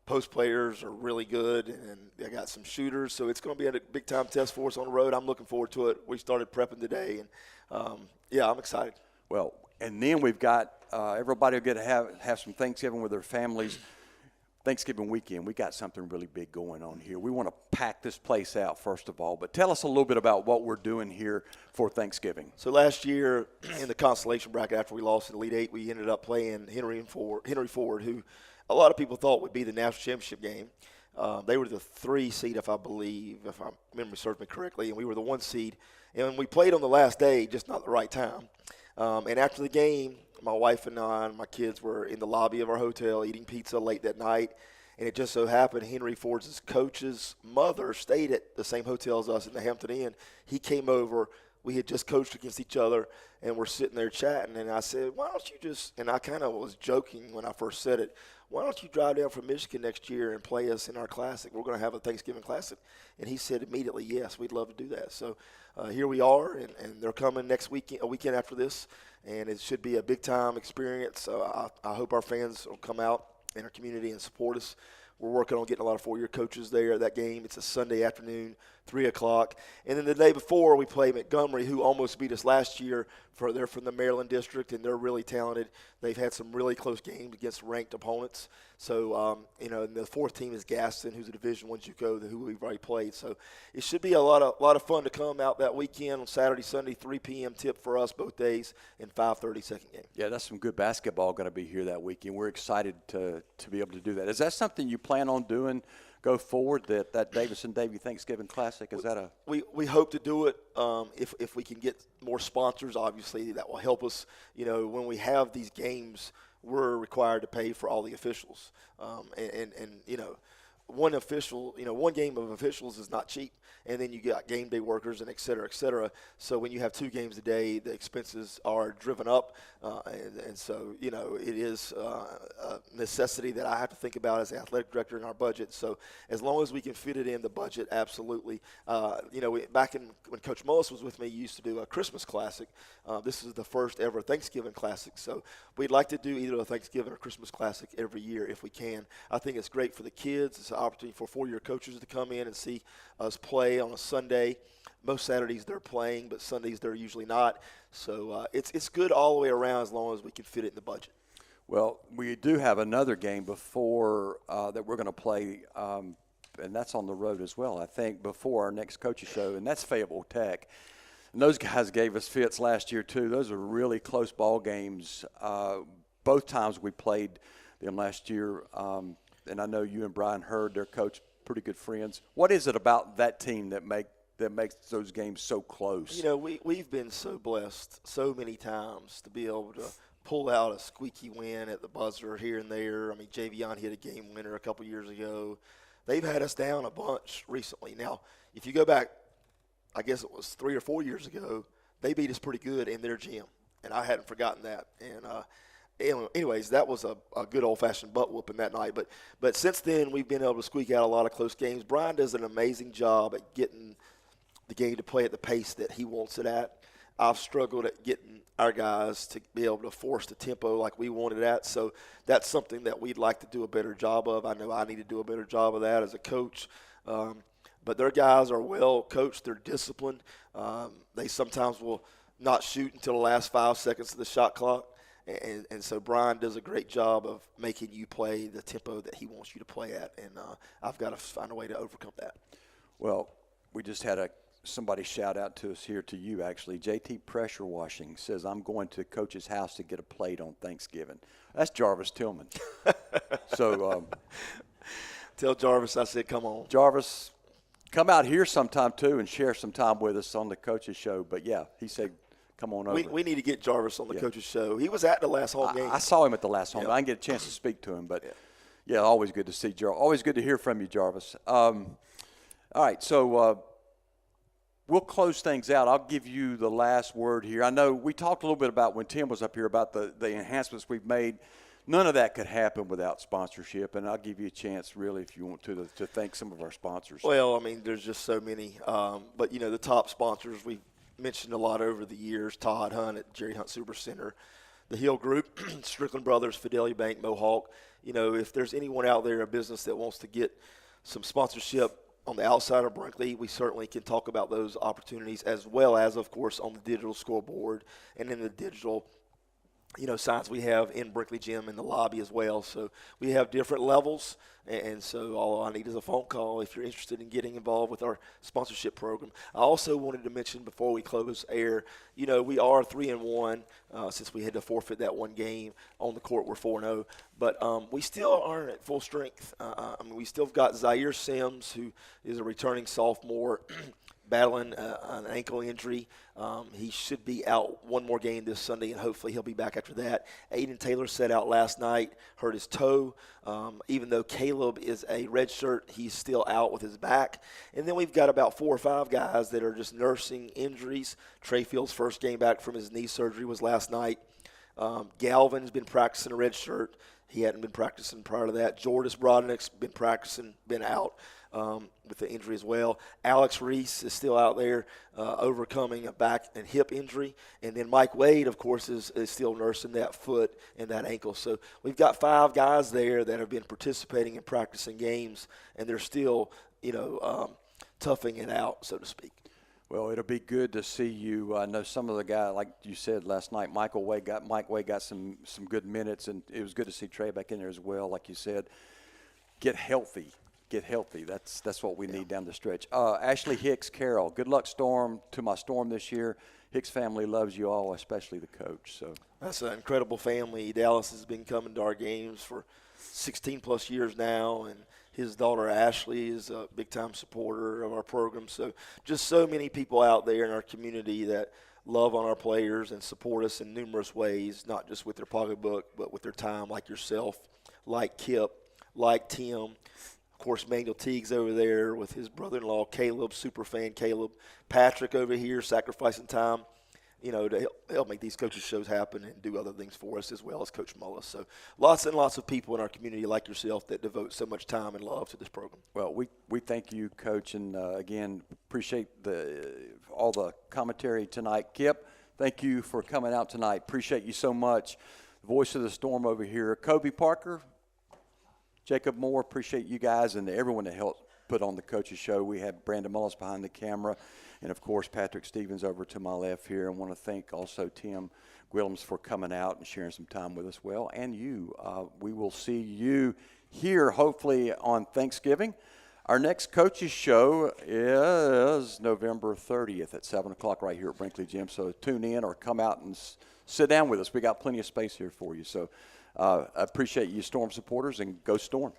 Post players are really good, and they got some shooters. So it's going to be a big time test for us on the road. I'm looking forward to it. We started prepping today, and yeah, I'm excited. Well, and then we've got everybody will get to have some Thanksgiving with their families. Thanksgiving weekend, we got something really big going on here. We want to pack this place out, first of all. But tell us a little bit about what we're doing here for Thanksgiving. So last year in the consolation bracket, after we lost in the Elite Eight, we ended up playing Henry Ford, who a lot of people thought would be the national championship game. They were the 3 seed, if I my memory serves me correctly, and we were the 1 seed. And we played on the last day, just not the right time. And after the game, my wife and I and my kids were in the lobby of our hotel eating pizza late that night. And it just so happened Henry Ford's coach's mother stayed at the same hotel as us in the Hampton Inn. He came over. We had just coached against each other, and we're sitting there chatting. And I said, why don't you just – and I kind of was joking when I first said it. Why don't you drive down from Michigan next year and play us in our Classic? We're going to have a Thanksgiving Classic. And he said immediately, yes, we'd love to do that. So here we are, and they're coming next weekend, a weekend after this, and it should be a big-time experience. So I hope our fans will come out in our community and support us. We're working on getting a lot of four-year coaches there at that game. It's a Sunday afternoon, 3 o'clock. And then the day before, we play Montgomery, who almost beat us last year. They're from the Maryland district, and they're really talented. They've had some really close games against ranked opponents. So, and the fourth team is Gaston, who's a Division I JUCO, who we've already played. So it should be a lot of fun to come out that weekend on Saturday, Sunday, 3 p.m. tip for us both days, and 5:30 second game. Yeah, that's some good basketball going to be here that weekend. We're excited to be able to do that. Is that something you plan on doing go forward, that Davidson-Davie Thanksgiving Classic? Is that a – We hope to do it if we can get more sponsors. Obviously, that will help us. When we have these games, we're required to pay for all the officials. One game of officials is not cheap. And then you got game day workers and et cetera, et cetera. So when you have 2 games a day, the expenses are driven up. And so, it is a necessity that I have to think about as the athletic director in our budget. So as long as we can fit it in the budget, absolutely. Back when Coach Mullis was with me, he used to do a Christmas Classic. This is the first ever Thanksgiving Classic. So we'd like to do either a Thanksgiving or Christmas Classic every year if we can. I think it's great for the kids. It's an opportunity for four-year coaches to come in and see us play on a Sunday. Most Saturdays they're playing, but Sundays they're usually not. So it's good all the way around as long as we can fit it in the budget. Well, we do have another game before that we're going to play, and that's on the road as well, I think, before our next coaches show, and that's Fayetteville Tech. And those guys gave us fits last year too. Those are really close ball games. Both times we played them last year, and I know you and Brian Hurd, their coach, pretty good friends. What is it about that team that makes those games so close? We've been so blessed so many times to be able to pull out a squeaky win at the buzzer here and there. I mean, Javion hit a game winner a couple years ago. They've had us down a bunch recently. Now, if you go back, I guess it was 3 or 4 years ago, they beat us pretty good in their gym, and I hadn't forgotten that. And anyways, that was a good old-fashioned butt whooping that night. But since then, we've been able to squeak out a lot of close games. Brian does an amazing job at getting the game to play at the pace that he wants it at. I've struggled at getting our guys to be able to force the tempo like we want it at. So that's something that we'd like to do a better job of. I know I need to do a better job of that as a coach. But their guys are well coached. They're disciplined. They sometimes will not shoot until the last 5 seconds of the shot clock. And so Brian does a great job of making you play the tempo that he wants you to play at. And I've got to find a way to overcome that. Well, we just had somebody shout out to us here, to you actually. JT Pressure Washing says, I'm going to Coach's house to get a plate on Thanksgiving. That's Jarvis Tillman. So Tell Jarvis I said, come on. Jarvis, come out here sometime too and share some time with us on the Coach's Show. But, yeah, he said, come on over. We need to get Jarvis on the Coach's Show. He was at the last home game. I saw him at the last home. I didn't get a chance to speak to him. But, yeah, always good to see Jarvis. Always good to hear from you, Jarvis. All right, so we'll close things out. I'll give you the last word here. I know we talked a little bit about when Tim was up here about the enhancements we've made. None of that could happen without sponsorship, and I'll give you a chance, really, if you want to thank some of our sponsors. Well, I mean, there's just so many. But, the top sponsors we've mentioned a lot over the years, Todd Hunt at Jerry Hunt Super Center, the Hill Group, Strickland Brothers, Fidelity Bank, Mohawk. If there's anyone out there, a business that wants to get some sponsorship on the outside of Brinkley, we certainly can talk about those opportunities, as well as, of course, on the digital scoreboard and in the digital signs we have in Brinkley Gym in the lobby as well. So we have different levels, and so all I need is a phone call if you're interested in getting involved with our sponsorship program. I also wanted to mention before we close air, we are 3-1 since we had to forfeit that one game on the court. We're 4-0, but we still aren't at full strength. We still got Zaire Sims, who is a returning sophomore, battling an ankle injury. He should be out one more game this Sunday, and hopefully he'll be back after that. Aiden Taylor sat out last night, hurt his toe. Even though Caleb is a redshirt, he's still out with his back. And then we've got about 4 or 5 guys that are just nursing injuries. Trey Fields' first game back from his knee surgery was last night. Galvin's been practicing a redshirt. He hadn't been practicing prior to that. Jordis Brodnick's been practicing, been out. with the injury as well. Alex Reese is still out there overcoming a back and hip injury. And then Mike Wade, of course, is still nursing that foot and that ankle. So we've got 5 guys there that have been participating in practicing games, and they're still, toughing it out, so to speak. Well, it'll be good to see you. I know some of the guys, like you said last night, Mike Wade got some good minutes, and it was good to see Trey back in there as well. Like you said, get healthy. That's what we need down the stretch. Ashley Hicks Carroll, good luck, Storm, to my Storm this year. Hicks family loves you all, especially the coach. So that's an incredible family. Dallas has been coming to our games for 16 plus years now, and his daughter Ashley is a big-time supporter of our program. So just so many people out there in our community that love on our players and support us in numerous ways, not just with their pocketbook, but with their time, like yourself, like Kip, like Tim. Of course, Manuel Teague's over there with his brother-in-law, Caleb, super fan Caleb. Patrick over here sacrificing time, to help make these coaches' shows happen and do other things for us, as well as Coach Mullis. So lots and lots of people in our community like yourself that devote so much time and love to this program. Well, we thank you, Coach, and again, appreciate all the commentary tonight. Kip, thank you for coming out tonight. Appreciate you so much. Voice of the Storm over here. Kobe Parker, Jacob Moore, appreciate you guys and everyone that helped put on the coach's show. We have Brandon Mullis behind the camera, and of course Patrick Stevens over to my left here. I want to thank also Tim Gwillams for coming out and sharing some time with us. Well, and you. We will see you here hopefully on Thanksgiving. Our next coach's show is November 30th at 7 o'clock right here at Brinkley Gym. So tune in or come out and sit down with us. We got plenty of space here for you. So I appreciate you, Storm supporters, and go Storm.